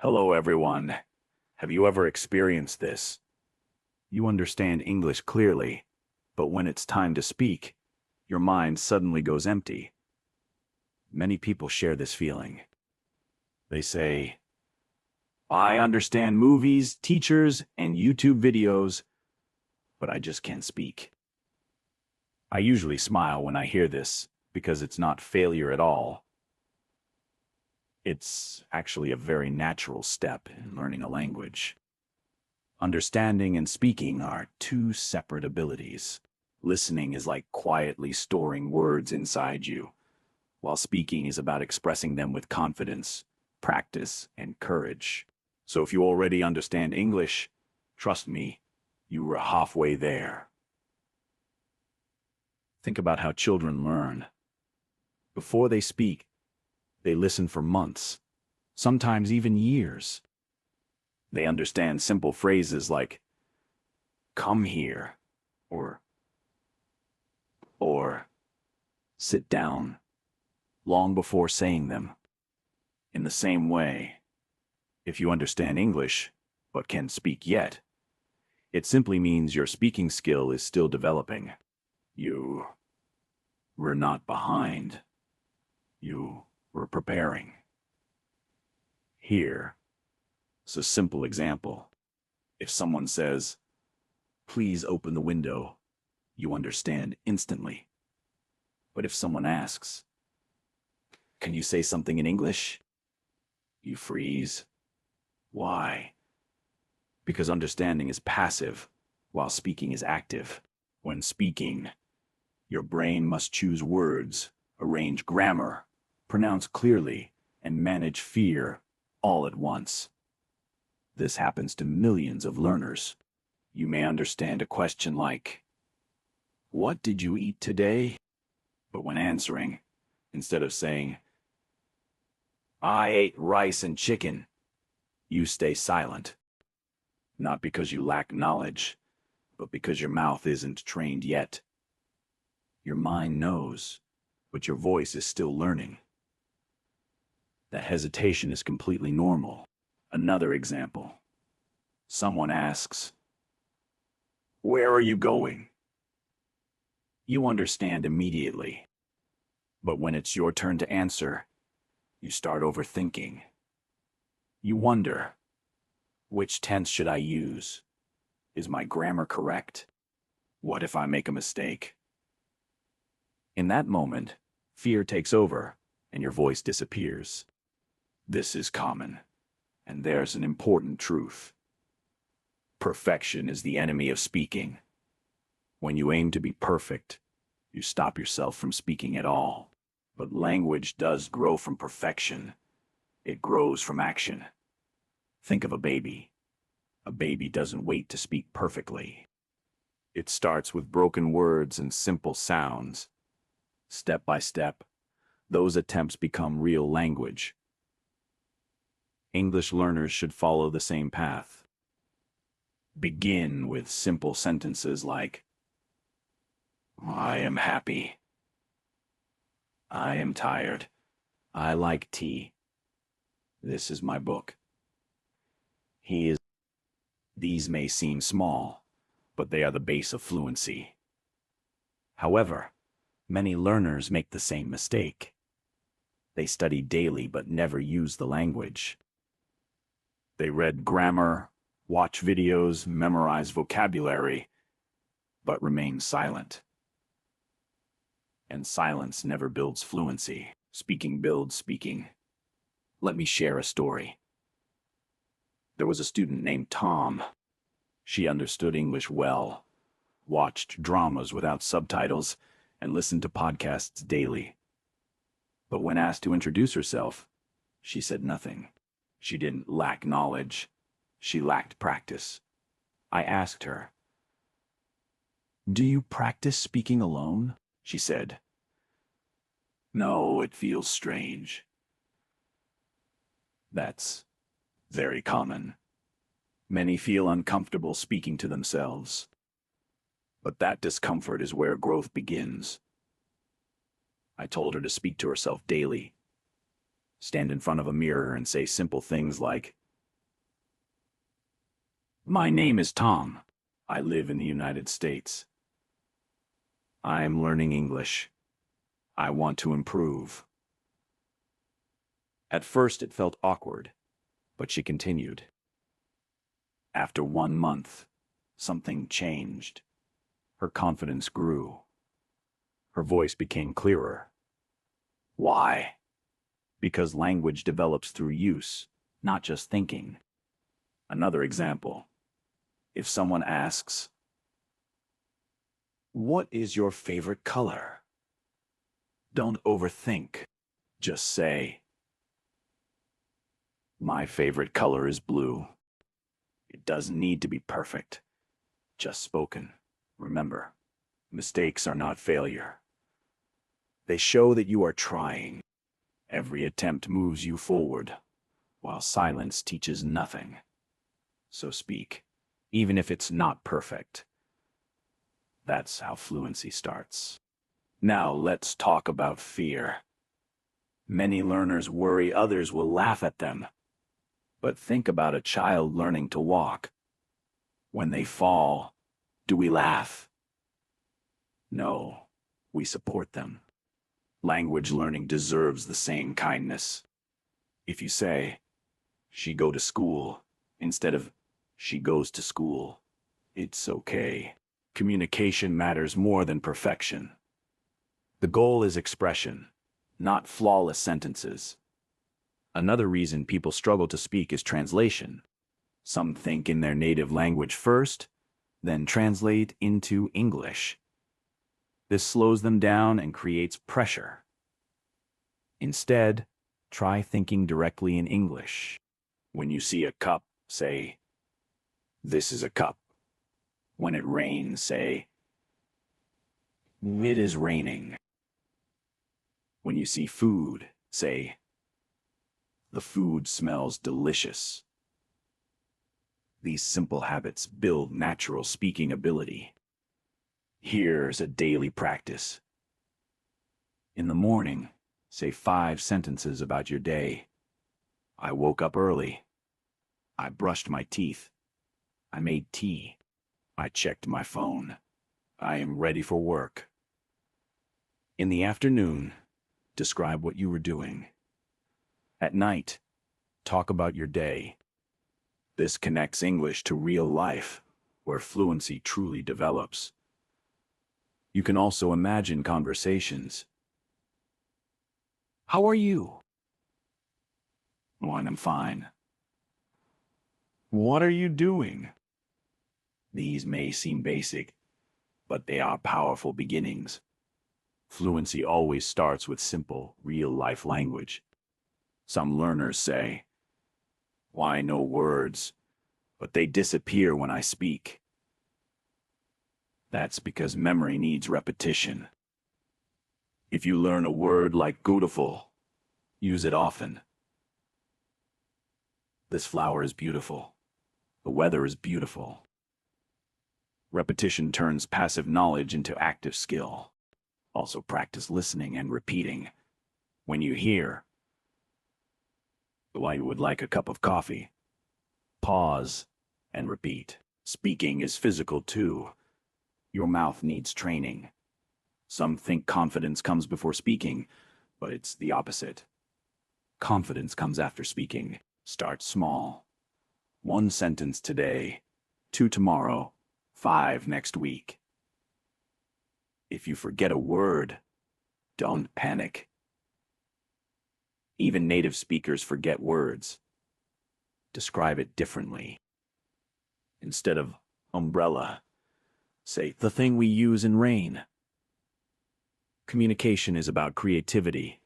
Hello, everyone. Have you ever experienced this? You understand English clearly, but when it's time to speak, your mind suddenly goes empty. Many people share this feeling. They say, I understand movies, teachers, and YouTube videos, but I just can't speak. I usually smile when I hear this because it's not failure at all. It's actually a very natural step in learning a language. Understanding and speaking are two separate abilities. Listening is like quietly storing words inside you, while speaking is about expressing them with confidence, practice, and courage. So if you already understand English, trust me, you were halfway there. Think about how children learn. Before they speak, they listen for months, sometimes even years. They understand simple phrases like, come here, or sit down, long before saying them. In the same way, if you understand English, but can't speak yet, it simply means your speaking skill is still developing. You were not behind. You were preparing. Here is a simple example. If someone says, please open the window, you understand instantly. But if someone asks, can you say something in English? You freeze. Why? Because understanding is passive, while speaking is active. When speaking, your brain must choose words, arrange grammar, pronounce clearly, and manage fear all at once. This happens to millions of learners. You may understand a question like, what did you eat today? But when answering, instead of saying, I ate rice and chicken, you stay silent. Not because you lack knowledge, but because your mouth isn't trained yet. Your mind knows, but your voice is still learning. That hesitation is completely normal. Another example. Someone asks, where are you going? You understand immediately. But when it's your turn to answer, you start overthinking. You wonder, which tense should I use? Is my grammar correct? What if I make a mistake? In that moment, fear takes over and your voice disappears. This is common, and there's an important truth. Perfection is the enemy of speaking. When you aim to be perfect, you stop yourself from speaking at all. But language does grow from perfection. It grows from action. Think of a baby. A baby doesn't wait to speak perfectly. It starts with broken words and simple sounds. Step by step, those attempts become real language. English learners should follow the same path. Begin with simple sentences like, I am happy. I am tired. I like tea. This is my book. He is. These may seem small, but they are the base of fluency. However, many learners make the same mistake. They study daily but never use the language. They read grammar, watch videos, memorize vocabulary, but remain silent. And silence never builds fluency. Speaking builds speaking. Let me share a story. There was a student named Tom. She understood English well, watched dramas without subtitles, and listened to podcasts daily. But when asked to introduce herself, she said nothing. She didn't lack knowledge. She lacked practice. I asked her, do you practice speaking alone? She said, no, it feels strange. That's very common. Many feel uncomfortable speaking to themselves. But that discomfort is where growth begins. I told her to speak to herself daily. Stand in front of a mirror and say simple things like, My name is Tom. I live in the United States. I am learning English. I want to improve. At first it felt awkward, but she continued. After 1 month, something changed. Her confidence grew. Her voice became clearer. Why? Because language develops through use, not just thinking. Another example. If someone asks, "What is your favorite color?" Don't overthink. Just say, "My favorite color is blue." It doesn't need to be perfect, just spoken. Remember, mistakes are not failure. They show that you are trying. Every attempt moves you forward, while silence teaches nothing. So speak, even if it's not perfect. That's how fluency starts. Now let's talk about fear. Many learners worry others will laugh at them. But think about a child learning to walk. When they fall, do we laugh? No, we support them. Language learning deserves the same kindness. If you say, "She go to school," instead of "she goes to school," it's okay. Communication matters more than perfection. The goal is expression, not flawless sentences. Another reason people struggle to speak is translation. Some think in their native language first, then translate into English. This slows them down and creates pressure. Instead, try thinking directly in English. When you see a cup, say, "This is a cup." When it rains, say, "It is raining." When you see food, say, "The food smells delicious." These simple habits build natural speaking ability. Here's a daily practice. In the morning, say 5 sentences about your day. I woke up early. I brushed my teeth. I made tea. I checked my phone. I am ready for work. In the afternoon, describe what you were doing. At night, talk about your day. This connects English to real life, where fluency truly develops. You can also imagine conversations. "How are you?" "Oh, I'm fine." "What are you doing?" These may seem basic, but they are powerful beginnings. Fluency always starts with simple, real-life language. Some learners say, "Why no words?" But they disappear when I speak. That's because memory needs repetition. If you learn a word like beautiful, use it often. This flower is beautiful. The weather is beautiful. Repetition turns passive knowledge into active skill. Also practice listening and repeating. When you hear, "I would like a cup of coffee," pause and repeat. Speaking is physical too. Your mouth needs training. Some think confidence comes before speaking, but it's the opposite. Confidence comes after speaking. Start small. 1 sentence today, 2 tomorrow, 5 next week. If you forget a word, don't panic. Even native speakers forget words. Describe it differently. Instead of umbrella, say the thing we use in rain. Communication is about creativity,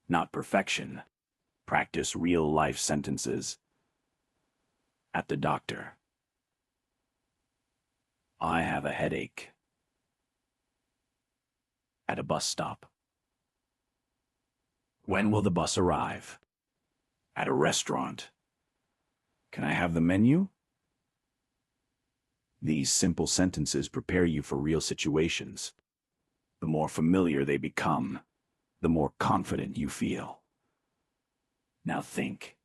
not perfection. Practice real-life sentences. At the doctor. I have a headache. At a bus stop. When will the bus arrive? At a restaurant. Can I have the menu? These simple sentences prepare you for real situations. The more familiar they become, the more confident you feel. Now think.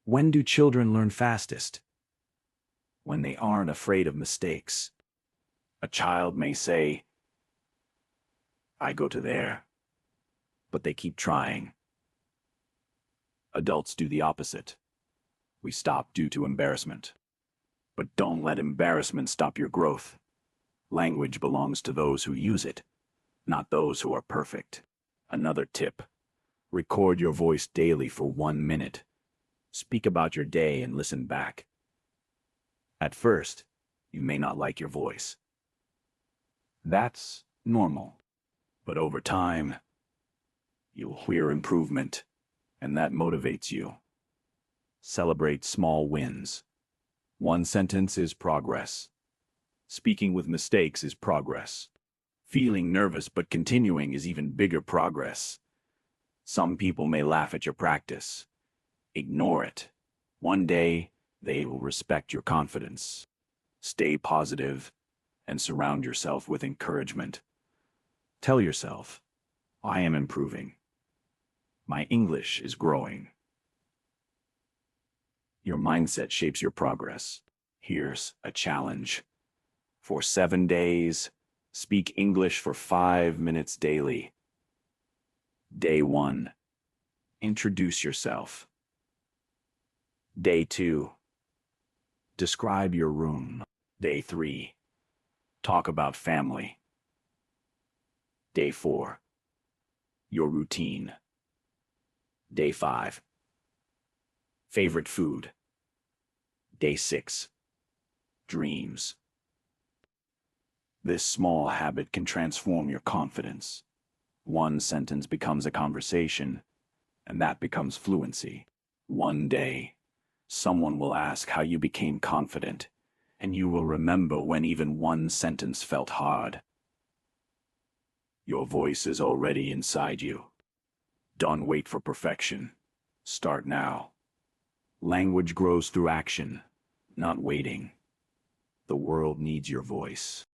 When do children learn fastest? when they aren't afraid of mistakes. A child may say, I go to there, but they keep trying. Adults do the opposite. We stop due to embarrassment. But don't let embarrassment stop your growth. Language belongs to those who use it, not those who are perfect. Another tip: record your voice daily for 1 minute. Speak about your day and listen back. At first, you may not like your voice. That's normal. But over time, you'll hear improvement, and that motivates you. Celebrate small wins. One sentence is progress. Speaking with mistakes is progress. Feeling nervous but continuing is even bigger progress. Some people may laugh at your practice. Ignore it. One day, they will respect your confidence. Stay positive and surround yourself with encouragement. Tell yourself, I am improving. My English is growing. Your mindset shapes your progress. Here's a challenge. For 7 days, speak English for 5 minutes daily. Day 1, introduce yourself. Day 2, describe your room. Day 3, talk about family. Day 4, your routine. Day 5, favorite food. Day 6, dreams. This small habit can transform your confidence. One sentence becomes a conversation, and that becomes fluency. One day, someone will ask how you became confident, and you will remember when even one sentence felt hard. Your voice is already inside you. Don't wait for perfection. Start now. Language grows through action, not waiting. The world needs your voice.